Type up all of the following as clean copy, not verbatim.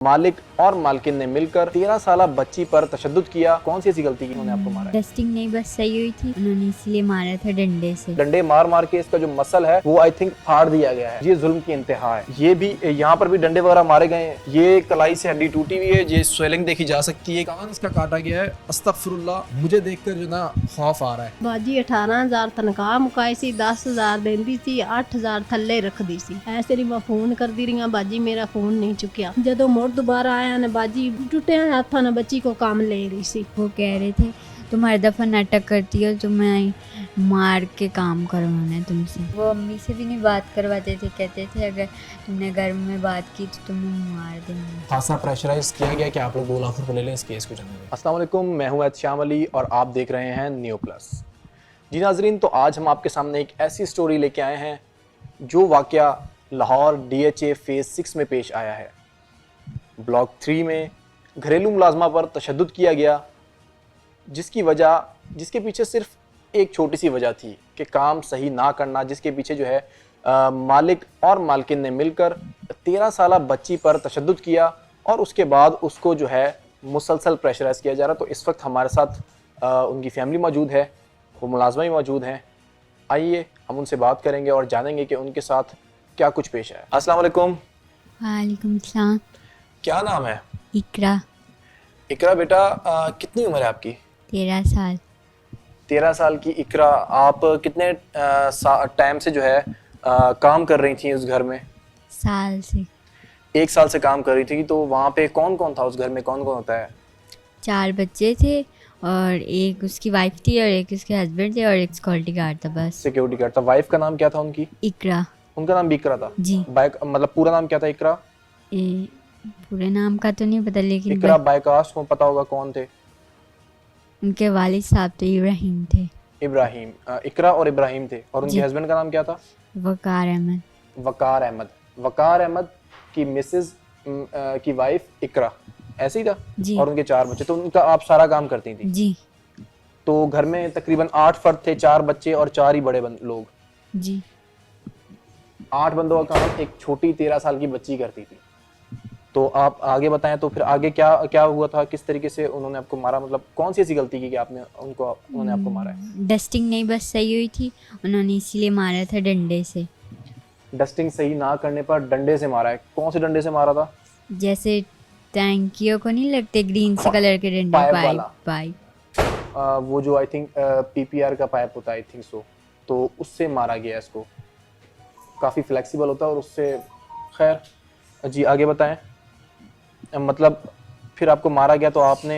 मालिक और मालकिन ने मिलकर 13 साल बच्ची पर तशद्दुद किया। कौन सी ऐसी गलती की उन्होंने आपको मारा है? डस्टिंग नहीं बस सही हुई थी, उन्होंने इसलिए मारा था डंडे से। डंडे मार मार के इसका जो मसल है वो आई थिंक फाड़ दिया गया है। ये जुल्म की इंतहा है। ये भी यहाँ पर भी डंडे वगैरह मारे गए हैं। ये कलाई से हड्डी टूटी हुई है। ये स्वेलिंग देखी जा सकती है। कान इसका काटा गया है। अस्तगफुरुल्लाह, मुझे देखकर जो ना खौफ आ रहा है। बाजी 18,000 तनख्वाह मुकाई सी, 10,000 देंदी सी, 8,000 थल्ले रखदी सी। ऐसे नहीं मैं फोन करदी रही हां, बाजी मेरा फोन नहीं चुकिया। जदों मुड़ दोबारा आया ने बाजी टुटे हाथां ने बच्ची को काम ले रही सी। वो कह रहे थे तुम हर दफ़ा नाटक करती हो तो मैं मार के काम करवाना है तुमसे। वो अम्मी से भी नहीं बात करवाते थे, कहते थे अगर तुमने घर में बात की तो तुम्हें मार देंगे। खासा प्रेशराइज किया गया कि आप लोग 2 लाख रुपए ले लें इस केस को जानने में। अस्सलाम वालेकुम, मैं हूं एहतिशाम अली और आप देख रहे हैं न्यू प्लस। जी नाजरीन, तो आज हम आपके सामने एक ऐसी स्टोरी लेके आए हैं जो वाकया लाहौर DHA फेज़ 6 में पेश आया है। ब्लॉक 3 में घरेलू मुलाजमा पर तशद्दुद किया गया, जिसके पीछे सिर्फ एक छोटी सी वजह थी कि काम सही ना करना, जिसके पीछे जो है मालिक और मालकिन ने मिलकर 13 साल बच्ची पर तशद्दुद किया और उसके बाद उसको जो है मुसलसल प्रेशराइज किया जा रहा। तो इस वक्त हमारे साथ उनकी फैमिली मौजूद है, वो मुलाजमा भी मौजूद हैं। आइए हम उनसे बात करेंगे और जानेंगे कि उनके साथ क्या कुछ पेश है। अस्सलाम वालेकुम। वालेकुम सलाम। क्या नाम है? इकरा। इकरा बेटा, कितनी उम्र है आपकी? 13 साल। 13 साल की इकरा, आप कितने टाइम से जो है काम कर रही थी उस घर में? साल से। 1 साल से काम कर रही थी। तो वहाँ पे कौन कौन था? उस घर में कौन कौन होता है? 4 बच्चे थे और एक उसकी वाइफ थी और एक उसके हस्बैंड थे और एक सिक्योरिटी गार्ड था बस। सिक्योरिटी गार्ड था। वाइफ का नाम क्या था उनकी? इकरा। उनका नाम भी इकरा था? जी। मतलब पूरा नाम क्या था इकरा? पूरे नाम का तो नहीं पता, लेकिन इकरा बायकास्ट को पता होगा कौन थे? उनके वालिद साहब तो इब्राहिम थे। इब्राहिम। इकरा और इब्राहिम थे। और उनके जी। हस्बैंड का नाम क्या था? वकार अहमद। वकार अहमद। वकार अहमद की मिसेज की वाइफ इकरा, ऐसे ही था? जी। और उनके 4 बच्चे। तो उनका आप सारा काम करती थी? जी। तो घर में तकरीबन 8 फर्द थे, 4 बच्चे और 4 ही बड़े लोग। जी। 8 बंदों का काम एक छोटी 13 साल की बच्ची करती थी। तो आप आगे बताएं, तो फिर आगे क्या क्या हुआ था? किस तरीके से उन्होंने आपको मारा? मतलब कौन सी ऐसी गलती की कि उन्होंने आपको मारा है? डस्टिंग नहीं बस सही हुई थी, उन्होंने इसीलिए मारा था डंडे से। डस्टिंग सही ना करने पर डंडे से मारा है? कौन से डंडे से मारा था? जैसे टैंकियों को नहीं लगते ग्रीन से कलर के डंडे, पाइप पाइप वाला? पाइप। वो जो आई थिंक PPR का पाइप होता है, आई थिंक सो, तो उससे मारा गया इसको। काफ़ी फ्लेक्सिबल होता है और उससे। खैर जी, आगे बताएं। मतलब फिर आपको मारा गया तो आपने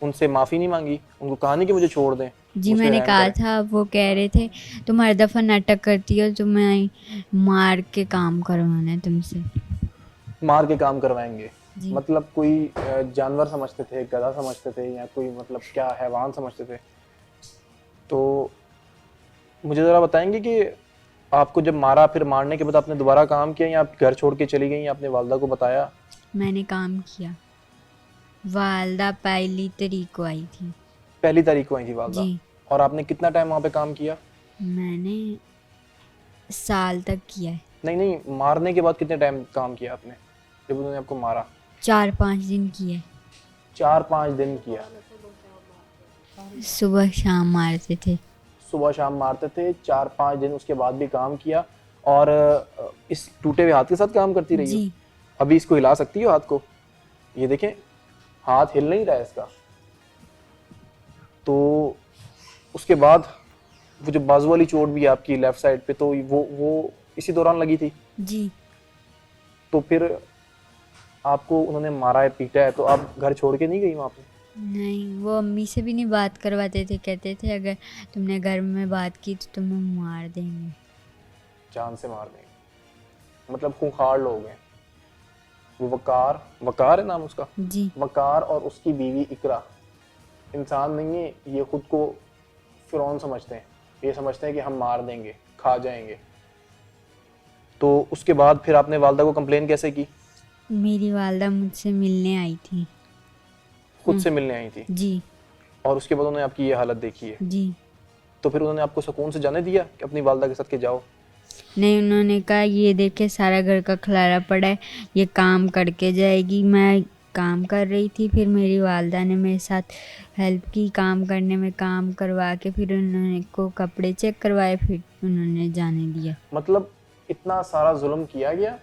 उनसे माफ़ी नहीं मांगी? उनको कहा नहीं कि मुझे छोड़ दें? जी उसमें मैंने रहम कहा करें। था, वो कह रहे थे तुम हर दफ़ा नाटक करती हो तो मैं मार के काम करवाना है तुमसे। मार के काम करवाएंगे? जी। मतलब कोई जानवर समझते थे, गधा समझते थे, या कोई मतलब क्या हैवान समझते थे? तो मुझे ज़रा बताएंगे कि आपको जब मारा, फिर मारने के बाद आपने दोबारा काम किया या आप घर छोड़ के चली गई या आपने वालदा को बताया? मैंने काम किया। वालदा पहली तारीख को आई थी। पहली तारीख को आई थी वालदा? जी। और आपने कितना टाइम वहाँ पे काम किया? मैंने साल तक किया है। नहीं नहीं, मारने के बाद कितने टाइम काम किया आपने जब उन्होंने आपको मारा? 4-5 दिन किया है। 4-5 दिन किया? सुबह शाम मारते थे। सुबह शाम मारते थे, 4-5 दिन उसके बाद भी काम किया। और इस टूटे हुए हाथ के साथ काम करती रही हो? जी। अभी इसको हिला सकती हो हाथ को? ये देखें, हाथ हिल नहीं रहा है इसका। तो उसके बाद वो जो बाजू वाली चोट भी है आपकी लेफ्ट साइड पे, तो वो इसी दौरान लगी थी? जी। तो फिर आपको उन्होंने मारा है, पीटा है, तो आप घर छोड़ के नहीं गई वहाँ पे? नहीं, वो अम्मी से भी नहीं बात करवाते थे, कहते थे अगर तुमने घर में बात की तो तुम्हें मार देंगे। जान से मार देंगे? मतलब खूंखार लोग हैं वो। वकार है नाम उसका? जी। वकार और उसकी बीवी इकरा इंसान नहीं है। ये खुद को फिरौन समझते हैं। ये समझते हैं कि हम मार देंगे, खा जाएंगे। तो उसके बाद फिर आपने वालदा को कंप्लेन कैसे की? मेरी वालदा मुझसे मिलने आई थी। खुद से मिलने आई थी? जी। और उसके बाद उन्होंने आपकी ये हालत देखी है? जी। तो फिर उन्होंने आपको सुकून से जाने दिया कि अपनी वालदा के साथ के जाओ? नहीं, उन्होंने कहा ये देखे सारा घर का खलारा पड़ा है, ये काम करके जाएगी। मैं काम कर रही थी, फिर मेरी वालदा ने मेरे साथ हेल्प की काम करने में, काम करवा के फिर उन्होंने को कपड़े चेक करवाए, फिर उन्होंने जाने दिया। मतलब इतना सारा जुल्म किया गया,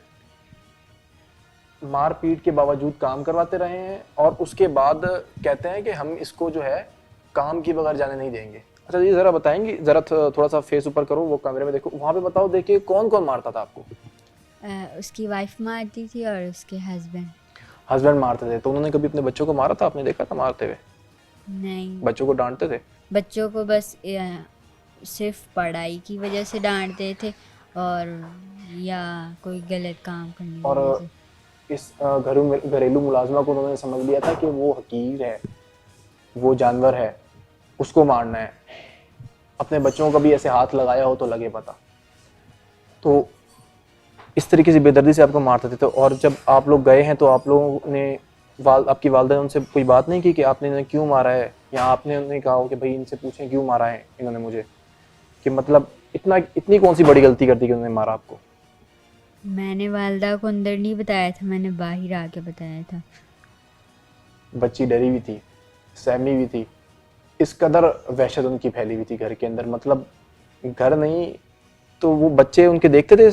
मार पीट के बावजूद काम करवाते रहे हैं, और उसके बाद कहते हैं कि हम इसको जो है काम की बगैर जाने नहीं देंगे। अच्छा जी, जरा बताएंगे, जरा थोड़ा सा फेस ऊपर करो, वो कैमरे में देखो, वहाँ पे बताओ, देखिए कौन कौन मारता था आपको? उसकी वाइफ मारती थी और उसके हस्बैंड मारते थे। तो उन्होंने कभी अपने बच्चों को मारा था? आपने देखा था मारते हुए? नहीं, बच्चों को डांटते थे? बच्चों को बस सिर्फ पढ़ाई की वजह से डांटते थे, और या कोई गलत काम करने की और वजह से। इस घरेलू मुलाजमा को उन्होंने समझ लिया था कि वो हकीर है, वो जानवर है, उसको मारना है। अपने बच्चों का भी ऐसे हाथ लगाया हो तो लगे पता। तो इस तरीके से बेदर्दी से आपको मारते थे। तो और जब आप लोग गए हैं तो आप लोगों ने आपकी वालदा ने उनसे कोई बात नहीं की कि आपने इन्हें क्यों मारा है, या आपने उन्हें कहा हो कि भाई इनसे पूछें क्यों मारा है इन्होंने मुझे, कि मतलब इतनी कौन सी बड़ी गलती कर दी कि उन्होंने मारा आपको? मैंने वालदा को अंदर नहीं बताया था, मैंने बाहर आके बताया था। बच्ची डरी हुई थी, सहमी हुई थी, इस कदर वहशत उनकी फैली हुई थी घर के अंदर। मतलब घर नहीं तो वो बच्चे उनके देखते थे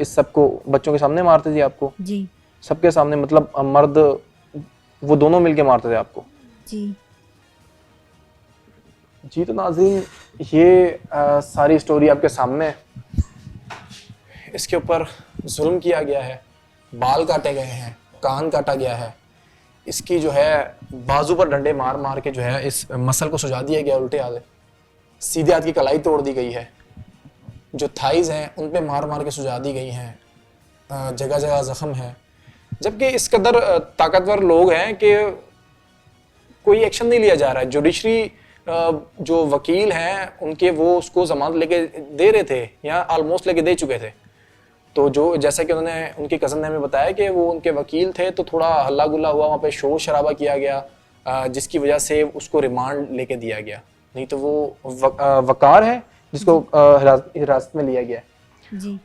इस सब को, बच्चों के सामने मारते थे आपको? जी सबके सामने? मतलब मर्द वो दोनों मिलके मारते थे आपको? जी। जी। तो नाज़रीन, ये सारी स्टोरी आपके सामने है। इसके ऊपर जुल्म किया गया है, बाल काटे गए हैं, कान काटा गया है, इसकी जो है बाजू पर डंडे मार मार के जो है इस मसल को सुजा दिया गया उल्टे हाथ, सीधे हाथ की कलाई तोड़ दी गई है, जो थाइज हैं उन पे मार मार के सुजा दी गई हैं, जगह जगह जख्म है। जबकि इस कदर ताकतवर लोग हैं कि कोई एक्शन नहीं लिया जा रहा है। जुडिशरी जो वकील हैं उनके, वो उसको जमानत लेके दे रहे थे या ऑलमोस्ट लेके दे चुके थे। तो जो जैसा कि उन्होंने, उनकी कज़न ने हमें बताया कि वो उनके वकील थे, तो थोड़ा हल्ला गुल्ला हुआ, वहाँ पे शोर शराबा किया गया, जिसकी वजह से उसको रिमांड लेके दिया गया। नहीं तो वो वकार है जिसको हिरासत में लिया गया जी।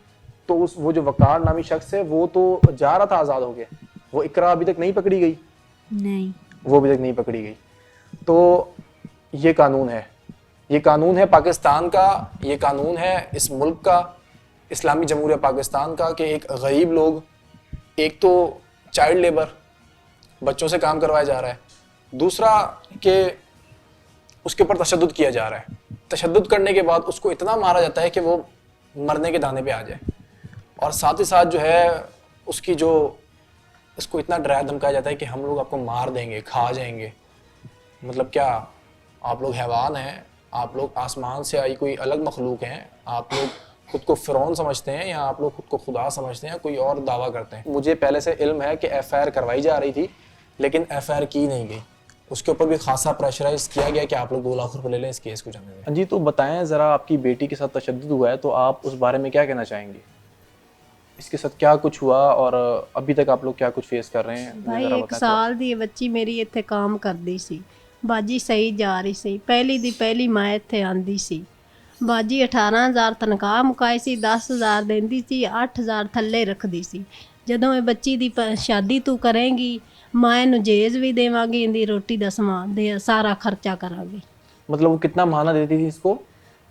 तो वो जो वकार नामी शख्स है वो तो जा रहा था आज़ाद हो गया। वो इकरा अभी तक नहीं पकड़ी गई, नहीं, वो अभी तक नहीं पकड़ी गई। तो ये कानून है, ये कानून है पाकिस्तान का, ये कानून है इस मुल्क का, इस्लामी जमहूरिया पाकिस्तान का, कि एक गरीब लोग, एक तो चाइल्ड लेबर, बच्चों से काम करवाया जा रहा है, दूसरा कि उसके ऊपर तशद्दुद किया जा रहा है। तशद्दुद करने के बाद उसको इतना मारा जाता है कि वो मरने के दाने पे आ जाए, और साथ ही साथ जो है उसकी जो, इसको इतना डराया धमकाया जाता है कि हम लोग आपको मार देंगे, खा जाएंगे। मतलब क्या आप लोग हैवान हैं? आप लोग आसमान से आई कोई अलग मखलूक हैं? आप लोग खुद को फ़िरौन समझते हैं, या आप लोग खुद को खुदा समझते हैं, कोई और दावा करते हैं? मुझे पहले से इल्म है कि FIR करवाई जा रही थी, लेकिन FIR की नहीं गई। उसके ऊपर भी खासा प्रेशराइज किया गया कि आप लोग 2 लाख रुपए ले लें इस केस को जाने में। जी, तो बताएं ज़रा, आपकी बेटी के साथ तशद्दुद हुआ है तो आप उस बारे में क्या कहना चाहेंगे? इसके साथ क्या कुछ हुआ और अभी तक आप लोग क्या कुछ फेस कर रहे हैं? भाई 1 ਸਾਲ ਦੀ ਬੱਚੀ ਮੇਰੀ ਇੱਥੇ ਕੰਮ ਕਰਦੀ ਸੀ। ਬਾਜੀ ਸਹੀ ਜਾ ਰਹੀ ਸੀ, ਪਹਿਲੀ ਦੀ ਪਹਿਲੀ ਮੈਂ ਇੱਥੇ ਆਂਦੀ ਸੀ। ਬਾਜੀ 18,000 ਤਨਖਾਹ ਮੁਕਾਈ ਸੀ, 10,000 ਦਿੰਦੀ ਸੀ, 8,000 ਥੱਲੇ ਰੱਖਦੀ ਸੀ। ਜਦੋਂ ਇਹ ਬੱਚੀ ਦੀ ਸ਼ਾਦੀ ਤੂੰ ਕਰੇਂਗੀ, ਮੈਂ ਇਹਨੂੰ ਜੇਜ਼ ਵੀ ਦੇਵਾਂਗੀ, ਇਹਦੀ ਰੋਟੀ ਦਾ ਸਮਾਨ ਦੇ ਸਾਰਾ ਖਰਚਾ ਕਰਾਂਗੀ। मतलब वो कितना माना देती थी इसको?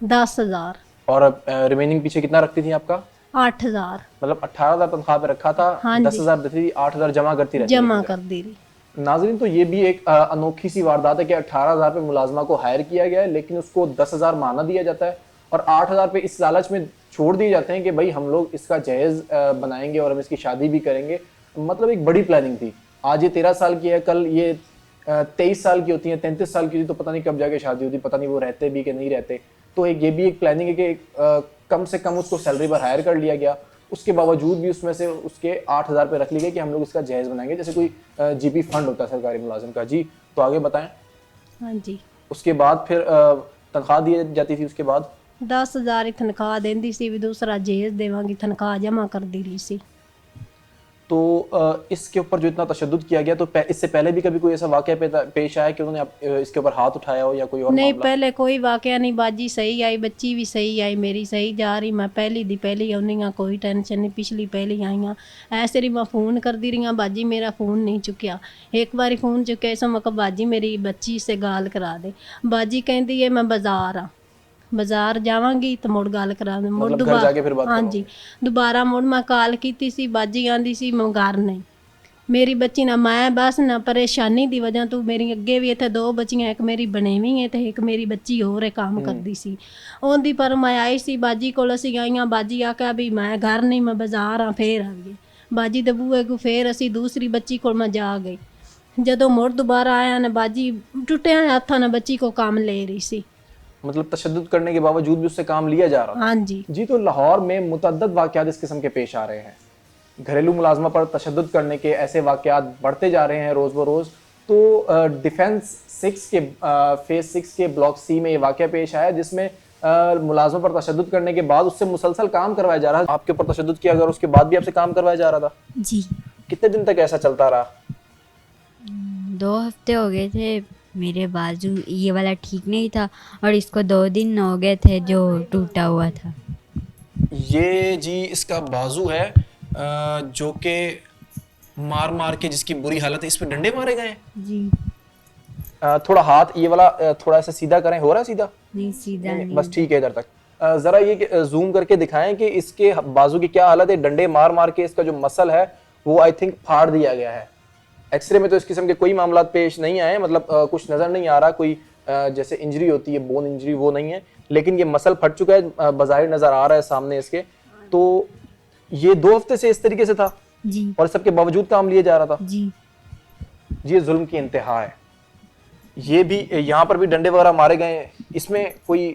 10,000 और रिमेनिंग पीछे कितना रखती थी आपका? 8,000 मतलब 18,000 तनख्वाह पे रखा था, हाँ जी। 10,000 देती थी, 8,000 जमा करती रहती जमा थी। कर दी रही। नाजरीन, तो ये भी एक अनोखी सी वारदात है कि 18,000 पे मुलाजमा को हायर किया गया है, लेकिन उसको 10,000 माना दिया जाता है, और 8,000 पे इस लालच में छोड़ दिए जाते हैं कि भाई हम लोग इसका जहेज बनाएंगे और हम इसकी शादी भी करेंगे। मतलब एक बड़ी प्लानिंग थी। आज ये 13 साल की है, कल ये 23 साल की होती है, 33 साल की होती, तो पता नहीं कब जाके शादी होती, पता नहीं वो रहते भी कि नहीं रहते। तो ये भी एक प्लानिंग है कि कम से कम उसको सैलरी पर हायर कर लिया गया, उसके बावजूद भी उसमें से उसके 8,000 पे रख लिए गए कि हम लोग इसका जहेज बनाएंगे, जैसे कोई GP फंड होता है सरकारी मुलाजिम का। जी, तो आगे बताएं। हाँ जी। उसके बाद फिर तनख्वाह दी जाती थी? उसके बाद 10,000 ही तनख्वाह देंदी सी, भी दूसरा जहेज देवांगी तनख्वाह जमा कर दी रही सी। तो इसके ऊपर जो इतना तशद्दुद किया गया, तो इससे पहले भी कभी कोई ऐसा वाक़या पेश आया कि उन्होंने इसके ऊपर हाथ उठाया हो या कोई और नहीं, मामला? पहले कोई वाकया नहीं, बाजी सही आई, बच्ची भी सही आई, मेरी सही जा रही, मैं पहली दी पहली आनी हाँ, कोई टेंशन नहीं, पिछली पहली आई हाँ। ऐसे ही मैं फ़ोन करती रही हाँ, बाजी मेरा फ़ोन नहीं चुकिया। एक बारी फ़ोन चुकिया इस मैं बाजी मेरी बच्ची से गाल करा दे। बाजी कहती है मैं बाज़ार हाँ, बाज़ार जावांगी तो मुड़ गल करा दे। मुड़ मतलब घर जाके फिर बात हाँ जी, दोबारा मुड़ मैं कॉल की सी, बाजी आंदी सी मैं घर नहीं, मेरी बच्ची ना मैं बस ना परेशानी दी वजह तो मेरी अगे भी इतने 2 बच्चियां, एक मेरी बनेवी है तो एक मेरी बच्ची होर है काम करती सी। ओंदी पर मैं आई सी बाजी कोल, असीं आईयां, बाजी आख्या भी मैं घर नहीं मैं बाज़ार हाँ, फिर आ गई बाजी दे बूए को, फिर असीं दूसरी बच्ची कोल मैं जा गई। जदों मुड़ दोबारा आया ना, बाजी टुटिया हत्थां नाल बच्ची को काम ले रही सी। मतलब तशद्दुद करने के बावजूद भी उससे काम लिया जा रहा था। हाँ जी जी, तो लाहौर में मुतअद्दद वाक़यात इस किस्म के पेश आ रहे हैं। घरेलू मुलाजमा पर तशद्दुद करने के ऐसे वाक़यात बढ़ते जा रहे हैं रोज़ ब रोज़। तो डिफेंस 6 के फेज़ 6 के ब्लॉक सी में ये वाक़या पेश आया, जिसमें मुलाजमा पर तशद्दुद करने के बाद उससे मुसलसल काम करवाया जा रहा है। आपके ऊपर तशद्दुद किया, अगर उसके बाद भी आपसे काम करवाया जा रहा था? जी, कितने दिन तक ऐसा चलता रहा? 2 हफ्ते हो गए थे, मेरे बाजू ये वाला ठीक नहीं था और इसको 2 दिन हो गए थे जो टूटा हुआ था। ये जी इसका बाजू है, जो कि मार मार के जिसकी बुरी हालत है, इस पे डंडे मारे गए हैं। जी, थोड़ा हाथ ये वाला थोड़ा सा सीधा करें, हो रहा है सीधा? नहीं सीधा नहीं। बस ठीक है इधर तक। जरा ये जूम करके दिखाएं कि इसके बाजू की क्या हालत है। डंडे मार मार के इसका जो मसल है वो आई थिंक फाड़ दिया गया है। एक्सरे में तो इस किस्म के कोई मामला पेश नहीं आए, मतलब कुछ नजर नहीं आ रहा, कोई जैसे इंजरी होती है बोन इंजरी वो नहीं है, लेकिन ये मसल फट चुका है, बज़ाहिर नजर आ रहा है सामने इसके। तो ये 2 हफ्ते से इस तरीके से था जी और सबके बावजूद काम लिया जा रहा था। जी ये जुल्म की इंतहा है। ये भी यहाँ पर भी डंडे वगैरह मारे गए हैं। इसमें कोई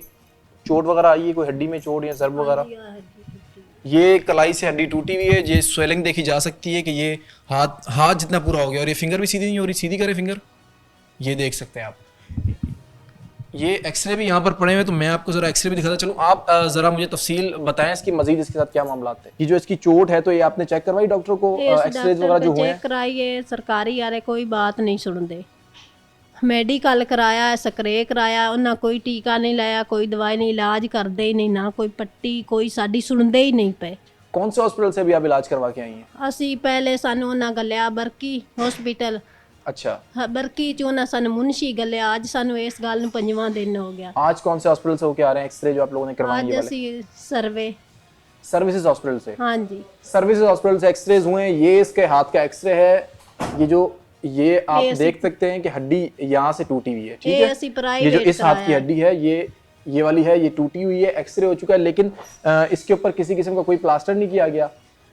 चोट वगैरह आई है, कोई हड्डी में चोट या ज़र्ब वगैरह? ये कलाई से हड्डी टूटी हुई है, ये स्वेलिंग देखी जा सकती है कि ये हाथ जितना पूरा हो गया, और ये फिंगर भी सीधी नहीं हो रही। सीधी करें फिंगर, ये देख सकते हैं आप। ये एक्सरे भी यहाँ पर पड़े हुए, तो मैं आपको जरा एक्सरे भी दिखाता चलूँ। आप जरा मुझे तफसील बताएं इसकी, मजीद इसके साथ क्या मामला थे। ये जो इसकी चोट है, तो ये आपने चेक करवाई डॉक्टर को? एक्सरे वगैरह जो हुए हैं चेक कराइए, सरकारी यारे कोई बात नहीं सुनते। मेडिकल कराया, स्प्रे कराया, उन्हें कोई टीका नहीं लाया, कोई दवाई नहीं, इलाज करते ही नहीं, ना कोई पट्टी, कोई साडी सुनते ही नहीं पे। कौन से हॉस्पिटल से भी आप इलाज करवा के आई हैं? असी पहले सानू उन्हें गलिया बरकी हॉस्पिटल। अच्छा, हाँ, बरकी च उन्हें सानू मुंशी गलिया। अज सानू इस गल नूं 5वां दिन हो गया। आज कौन से हॉस्पिटल से होके आ रहे हैं एक्सरे जो आप लोगों ने करवाए? आज ये वाले असी सर्वे। सर्विसेज हॉस्पिटल से? हाँ जी, सर्विसेज हॉस्पिटल से एक्सरेज हुए हैं। ये इसके हाथ का एक्सरे है। ये आप देख सकते हैं कि हड्डी यहाँ से टूटी हुई है, ठीक है। असी ये जो प्राइवेट इस हाथ की हड्डी है, ये वाली है, ये टूटी हुई है, एक्सरे हो चुका है, लेकिन इसके ऊपर किसी किस्म का कोई प्लास्टर नहीं किया गया,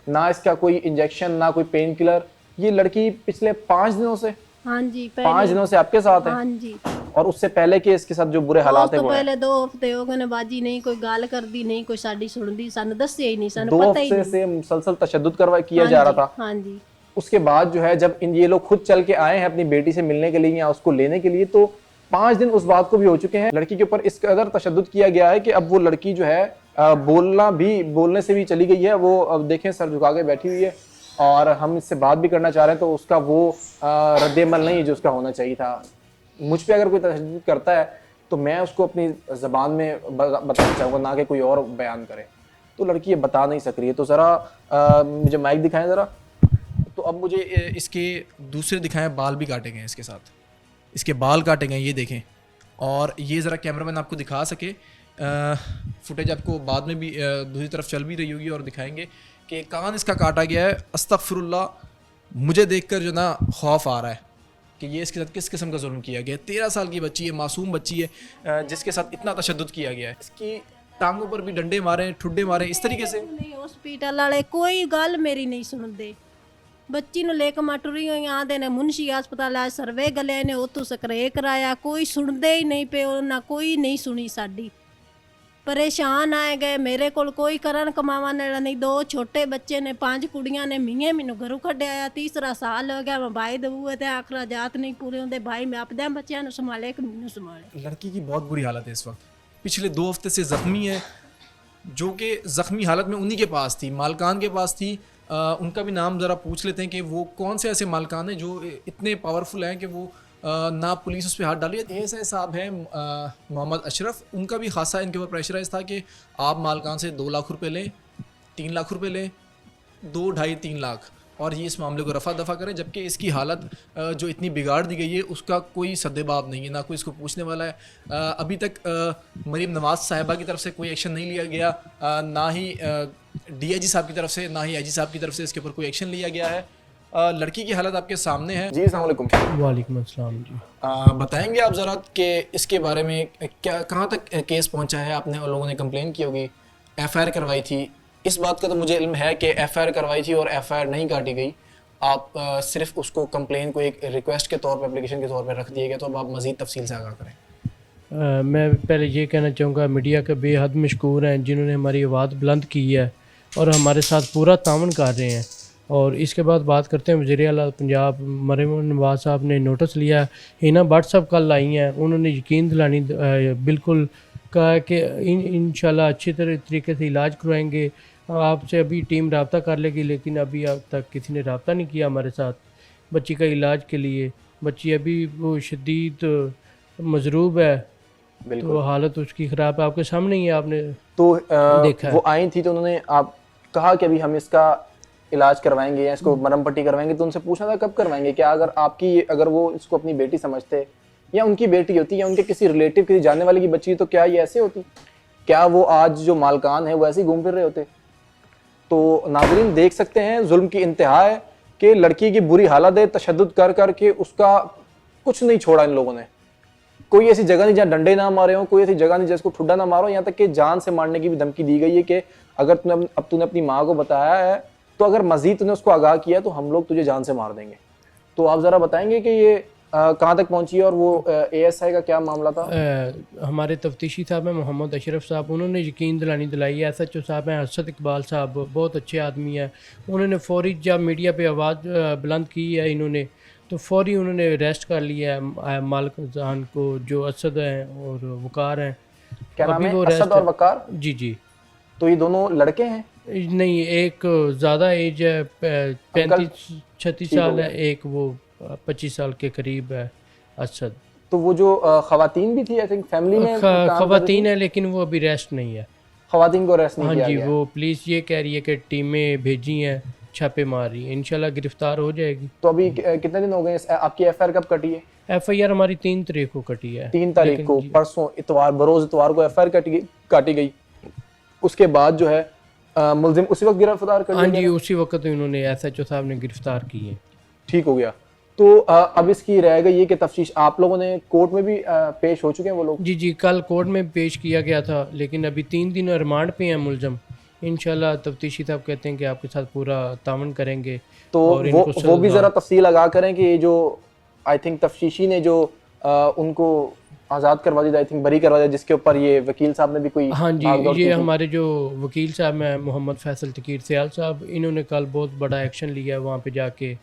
ना इसका कोई इंजेक्शन, ना कोई पेन किलर। ये लड़की पिछले 5 दिनों से, हाँ जी, 5 दिनों से आपके साथ है? हाँ जी। और उससे पहले के इसके साथ जो बुरे हालात है तो वो है? पहले 2 हफ्ते हो गए ने बाजी, नहीं कोई गाल करदी, नहीं कोई साडी सुनदी, सानू दस्सिया ही नहीं, सानू 2 पता ही हफ्ते नहीं। से मुसलसल तशद्दुद किया जा रहा था। हाँ जी, उसके बाद जो है, जब ये लोग खुद चल के आए हैं अपनी बेटी से मिलने के लिए या उसको लेने के लिए, तो 5 दिन उस बात को भी हो चुके हैं। लड़की के ऊपर इस कदर तशद्दुद किया गया है कि अब वो लड़की जो है बोलने से भी चली गई है। वो अब देखें सर झुका के बैठी हुई है, और हम इससे बात भी करना चाह रहे हैं, तो उसका वो रद्द-ए-अमल नहीं है जो उसका होना चाहिए था। मुझ पे अगर कोई तशद्दुद करता है तो मैं उसको अपनी ज़बान में बताना चाहूँगा, ना कि कोई और बयान करे। तो लड़की ये बता नहीं सक रही है। तो ज़रा मुझे माइक दिखाएं ज़रा। तो अब मुझे इसके दूसरे दिखाएं, बाल भी काटे गए इसके साथ, इसके बाल काटे गए, ये देखें। और ये ज़रा कैमरामैन आपको दिखा सके, फुटेज आपको बाद में भी दूसरी तरफ चल भी रही होगी, और दिखाएंगे कि कान इसका काटा गया है। अस्तगफिरुल्लाह, मुझे देखकर जो ना खौफ आ रहा है कि ये इसके साथ किस किस्म का जुल्म किया गया है। 13 साल की बच्ची है, मासूम बच्ची है, जिसके साथ इतना तशद्दुद किया गया है। इसकी टांगों पर भी डंडे मारे, ठुड्डे मारे, इस तरीके से। नहीं हॉस्पिटल वाले कोई गल मेरी नहीं सुनते। बच्ची ਨੂੰ ਲੈ ਕੇ ਮੈਂ ਟੁਰੀ ਹੋਈ ਆਂਦੇ ਨੇ ਮੁਨਸ਼ੀ ਹਸਪਤਾਲ ਆ ਸਰਵੇ ਗਲੇ ਨੇ ਉੱਥੋਂ ਸਕਰੇ ਕਰਾਇਆ, ਕੋਈ ਸੁਣਦੇ ਹੀ ਨਹੀਂ ਪਏ, ਉਹਨਾਂ ਕੋਈ ਨਹੀਂ ਸੁਣੀ ਸਾਡੀ। ਪਰੇਸ਼ਾਨ ਆਏ ਗਏ, ਮੇਰੇ ਕੋਲ ਕੋਈ ਕਰਨ ਕਮਾਵਾ ਵਾਲਾ ਨਹੀਂ। 2 ਛੋਟੇ ਬੱਚੇ ਨੇ, 5 ਕੁੜੀਆਂ ਨੇ, ਮੀਆਂ ਮੈਨੂੰ ਘਰੋਂ ਕੱਢਿਆ ਆ। 3ਰਾ ਸਾਲ ਹੋ ਗਿਆ, ਮੈਂ भाई दबूए थे, आखरा जात नहीं पूरे होंगे, भाई मैं अपने बच्चों को संभाले कि मैनू संभाले। लड़की की बहुत बुरी हालत है इस वक्त, पिछले 2 हफ्ते से ज़ख्मी है, जो कि ज़ख्मी हालत में उन्हीं के पास थी, मालकान के पास थी। उनका भी नाम ज़रा पूछ लेते हैं कि वो कौन से ऐसे मालिकान हैं जो इतने पावरफुल हैं कि वो ना पुलिस उस पर हाथ डाली। एएसआई साहब हैं मोहम्मद अशरफ, उनका भी खासा इनके ऊपर प्रेशराइज था कि आप मालिकान से 2 लाख रुपए लें, 3 लाख रुपए लें, 2, ढाई 3 लाख, और ये इस मामले को रफा दफ़ा करें। जबकि इसकी हालत जो इतनी बिगाड़ दी गई है उसका कोई सद्देबाब नहीं है, ना कोई इसको पूछने वाला है। अभी तक मरीम नवाज साहिबा की तरफ से कोई एक्शन नहीं लिया गया, ना ही डीआईजी साहब की तरफ से, ना ही आईजी साहब की तरफ से इसके ऊपर कोई एक्शन लिया गया है। लड़की की हालत आपके सामने है। जी अस्सलाम वालेकुम। वालेकुम अस्सलाम जी। बताएंगे आप ज़रा कि इसके बारे में क्या, कहाँ तक केस पहुँचा है? आपने और लोगों ने कंप्लेन की होगी, एफआईआर करवाई थी। इस बात का तो मुझे इल्म है कि एफआईआर करवाई थी और एफआईआर नहीं काटी गई। आप सिर्फ उसको कंप्लेन को एक रिक्वेस्ट के तौर पर, एप्लीकेशन के तौर पर रख दिए गए। तो अब आप मज़ीद तफसील से आगाह करें। मैं पहले ये कहना चाहूँगा मीडिया के बेहद मशकूर हैं जिन्होंने हमारी आवाज़ बुलंद की है और हमारे साथ पूरा तावन कर रहे हैं। और इसके बाद बात करते हैं वज़ीर आला पंजाब मरीम नवाज साहब ने नोटिस लिया, इन्हें व्हाट्सअप कल आई हैं, उन्होंने यकीन दिलानी बिल्कुल कहा कि इंशाल्लाह अच्छी तरीके से इलाज करवाएंगे। आपसे अभी टीम रब्ता कर लेगी, लेकिन अभी अब तक किसी ने रब्ता नहीं किया हमारे साथ बच्ची का इलाज के लिए। बच्ची अभी वो शदीद मजरूब है, तो हालत उसकी ख़राब है, आपके सामने ही है, आपने तो देखा वो आई थी तो उन्होंने आप कहा कि अभी हम इसका इलाज करवाएंगे या इसको मरहम पट्टी करवाएंगे। तो उनसे पूछना था कब करवाएंगे? क्या अगर वो इसको अपनी बेटी समझते या उनकी बेटी होती या उनके किसी रिलेटिव, किसी जानने वाले की बच्ची, तो क्या ये ऐसे होती? क्या वो आज जो मालकान है वो ऐसे ही घूम फिर रहे होते? तो नाज़रीन देख सकते हैं जुल्म की इंतहा है कि लड़की की बुरी हालत है, तशद्दुद कर करके उसका कुछ नहीं छोड़ा इन लोगों ने। कोई ऐसी जगह नहीं जहाँ डंडे ना मारे हों, कोई ऐसी जगह नहीं जिसको ठुड्डा ना मारो, यहाँ तक कि जान से मारने की भी धमकी दी गई है कि अगर तूने अपनी माँ को बताया है तो अगर मजीद तूने उसको आगाह किया तो हम लोग तुझे जान से मार देंगे। तो आप ज़रा बताएंगे कि ये कहाँ तक पहुँची है और वो एएसआई का क्या मामला था? हमारे तफ्तीशी साहब हैं मोहम्मद अशरफ साहब, उन्होंने यकीन दिलाई है। एसएचओ साहब हैं हसरत इकबाल साहब, बहुत अच्छे आदमी हैं। उन्होंने फौरी जब मीडिया पे आवाज़ बुलंद की है इन्होंने, तो फौरी उन्होंने अरेस्ट कर लिया है मालिक जान को, जो असद हैं और वकार हैं। क्या नाम है? असद और वकार? जी जी। तो ये दोनों लड़के हैं? नहीं, एक ज़्यादा एज है, 35-36 साल है, एक वो 25 साल के करीब है असद। तो वो जो खवातीन भी थी आई थिंक फैमिली में खवातीन है, लेकिन वो अभी रेस्ट नहीं है। खवातीन को रेस्ट नहीं किया हाँ जी, गया। वो पुलिस ये कह रही है कि टीमें भेजी हैं, छापे मार रही है, इंशाल्लाह गिरफ्तार हो जाएगी। तो अभी कितने दिन हो गए? आपकी एफआईआर कब कटी है? एफआईआर हमारी 3 तारीख को कटी है। 3 तारीख को, परसों इतवार, बरोज इतवार को एफआईआर काटी गई। उसके बाद जो है मुलजिम उसी वक्त गिरफ्तार कर लिया? हाँ जी, उसी वक्त इन्होंने एसएचओ साहब ने गिरफ्तार की है। ठीक हो गया। तो अब इसकी रह गई ये कि तफ्तीश आप लोगों ने कोर्ट में भी पेश हो चुके हैं वो लोग? जी जी, कल कोर्ट में पेश किया गया था, लेकिन अभी 3 दिन रिमांड पे हैं मुलजम। इंशाल्लाह तफ्तीशी साहब कहते हैं कि आपके साथ पूरा तावन करेंगे। तो वो भी ज़रा तफसील आगाह करें कि ये जो आई थिंक तफ्तीशी ने जो उनको आज़ाद करवा दिया, आई थिंक बरी करवा दिया, जिसके ऊपर ये वकील साहब ने भी कोई, हाँ जी, ये हमारे जो वकील साहब हैं मोहम्मद फैसल तकीर सयाल साहब, इन्होंने कल बहुत बड़ा एक्शन लिया है वहाँ पे जाके,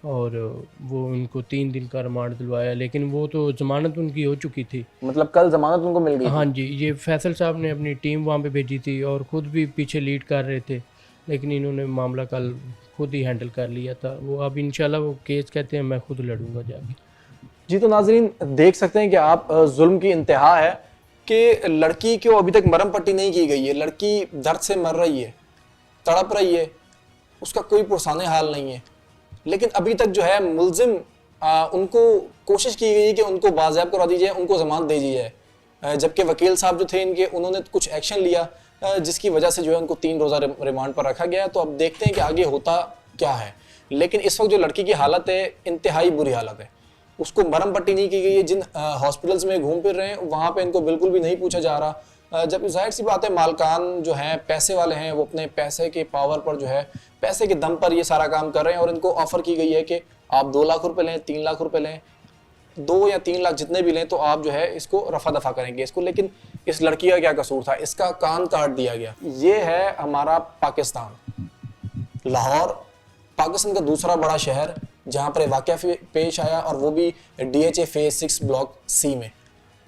और वो उनको 3 दिन का रिमांड दिलवाया, लेकिन वो तो ज़मानत उनकी हो चुकी थी। मतलब कल ज़मानत उनको मिल गई? हाँ जी, ये फैसल साहब ने अपनी टीम वहाँ पे भेजी थी और ख़ुद भी पीछे लीड कर रहे थे, लेकिन इन्होंने मामला कल खुद ही हैंडल कर लिया था। वो अब इंशाल्लाह वो केस कहते हैं मैं खुद लड़ूंगा जाके। जी, तो नाजरीन देख सकते हैं कि आप जुल्म की इंतहा है कि लड़की को अभी तक मरहम पट्टी नहीं की गई है। लड़की दर्द से मर रही है, तड़प रही है, उसका कोई पुरसाने हाल नहीं है, लेकिन अभी तक जो है मुलजिम उनको कोशिश की गई है कि उनको बाज़ेब करवा दी जाए, उनको ज़मानत दे दी जाए। जबकि वकील साहब जो थे इनके, उन्होंने कुछ एक्शन लिया जिसकी वजह से जो है उनको 3 रोज़ा रिमांड पर रखा गया। तो अब देखते हैं कि आगे होता क्या है। लेकिन इस वक्त जो लड़की की हालत है इंतहाई बुरी हालत है, उसको मरहम पट्टी नहीं की गई है। जिन हॉस्पिटल्स में घूम फिर रहे हैं वहाँ पे इनको बिल्कुल भी नहीं पूछा जा रहा। जब जाहिर सी बात है मालकान जो हैं पैसे वाले हैं, वो अपने पैसे के पावर पर जो है, पैसे के दम पर ये सारा काम कर रहे हैं, और इनको ऑफ़र की गई है कि आप 2 लाख रुपए लें, 3 लाख रुपए लें, 2 या 3 लाख जितने भी लें, तो आप जो है इसको रफा दफा करेंगे इसको। लेकिन इस लड़की का क्या कसूर था? इसका कान काट दिया गया। ये है हमारा पाकिस्तान, लाहौर, पाकिस्तान का दूसरा बड़ा शहर जहाँ पर वाक़या पेश आया, और वो भी DHA फेज़ 6 ब्लॉक C में।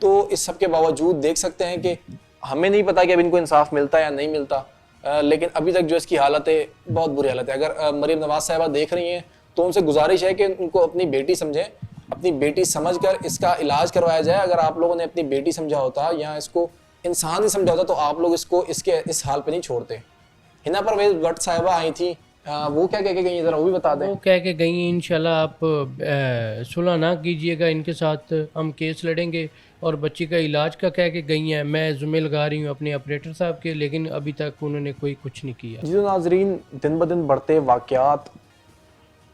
तो इस सब के बावजूद देख सकते हैं कि हमें नहीं पता कि अब इनको इंसाफ मिलता है या नहीं मिलता। लेकिन अभी तक जो इसकी हालत है बहुत बुरी हालत है। अगर मरीम नवाज साहिबा देख रही हैं तो उनसे गुजारिश है कि उनको अपनी बेटी समझें, अपनी बेटी समझकर इसका इलाज करवाया जाए। अगर आप लोगों ने अपनी बेटी समझा होता या इसको इंसान ही समझा होता तो आप लोग इसको इसके इस हाल पे नहीं छोड़ते। हिना परवेज भट्ट साहिबा आई थी, वो क्या कह के गई ज़रा वो भी बता दें। वो कह के गई हैं इंशाल्लाह आप सुलह ना कीजिएगा, इनके साथ हम केस लड़ेंगे, और बच्ची का इलाज का कह के गई हैं। मैं जुम्मे लगा रही हूँ अपने ऑपरेटर साहब के, लेकिन अभी तक उन्होंने कोई कुछ नहीं किया। जी तो नाजरीन, दिन ब दिन बढ़ते वाक़यात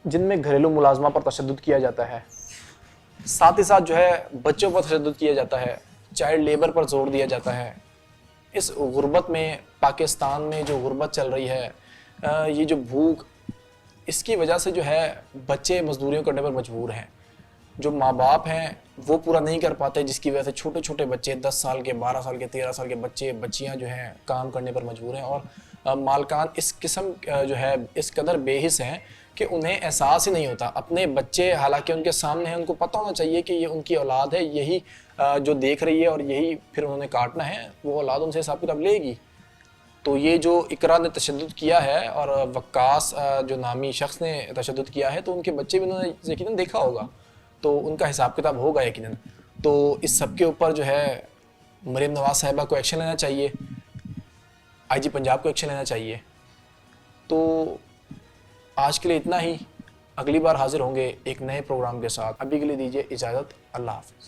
जिनमें घरेलू मुलाजमा पर तशद्दुद किया जाता है, साथ ही साथ जो है बच्चों पर तशद्दुद किया जाता है, चाइल्ड लेबर पर जोर दिया जाता है। इस गुर्बत में, पाकिस्तान में जो गुर्बत चल रही है, ये जो भूख, इसकी वजह से जो है बच्चे मजदूरियों करने पर मजबूर हैं। जो माँ बाप हैं वो पूरा नहीं कर पाते, जिसकी वजह से छोटे छोटे बच्चे 10 साल के, 12 साल के, 13 साल के बच्चे बच्चियाँ जो हैं काम करने पर मजबूर हैं। और मालकान इस किस्म जो है इस कदर बेहिस हैं कि उन्हें एहसास ही नहीं होता। अपने बच्चे हालांकि उनके सामने हैं, उनको पता होना चाहिए कि ये उनकी औलाद है, यही जो देख रही है और यही फिर उन्होंने काटना है, वो औलाद उनसे हिसाब किताब लेगी। तो ये जो इकरा ने तशद्दुद किया है और वक्कास जो नामी शख्स ने तशद्दुद किया है, तो उनके बच्चे भी उन्होंने यकीनन देखा होगा, तो उनका हिसाब किताब होगा यकीनन। तो इस सब के ऊपर जो है मरीम नवाज साहिबा को एक्शन लेना चाहिए, IG पंजाब को एक्शन लेना चाहिए। तो आज के लिए इतना ही, अगली बार हाजिर होंगे एक नए प्रोग्राम के साथ। अभी के लिए दीजिए इजाज़त, अल्लाह हाफ़िज़।